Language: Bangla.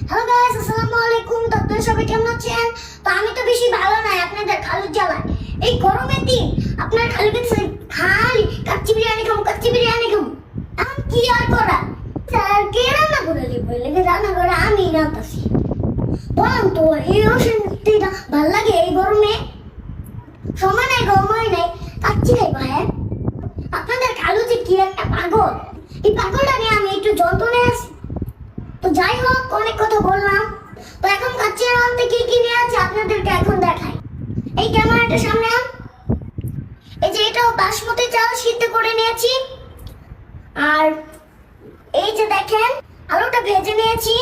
হ্যালো গাইস, আসসালামু আলাইকুম। তো আপনারা সবাই কেমন আছেন? তো আমি তো বেশি ভালো নাই, আপনাদের খালুর জ্বালায়। এই গরমের দিন আপনার খালু কাছে খালি কাচ্চি বিরিয়ানি খাবো, কাচ্চি বিরিয়ানি খাবো। এখন কি আর করা? স্যার কে রান্না করে দিবে? লেগে রান্না করে আমি রান্তাছি। বলুন তো এই অশান্তিটা ভাল লাগে এই গরমে? সময় নাই, গরমই নাই, কাচ্চি খাই ভাই। আপনাদের খালু যে কি একটা পাগল, এই পাগলটা নিয়ে আমি একটু যন্ত্রণায় আছি। তো যাই হোক, অনেক কথা বললাম। তো এখন কাচ্চির মধ্যে কি কি নিয়ে আছে আপনাদেরকে এখন দেখাই। এই ক্যামেরাটা সামনে আন। এই যে এটাও বাসমতি চাল সিদ্ধ করে নিয়েছি। আর এই যে দেখেন, আলুটা ভেজে নিয়েছি।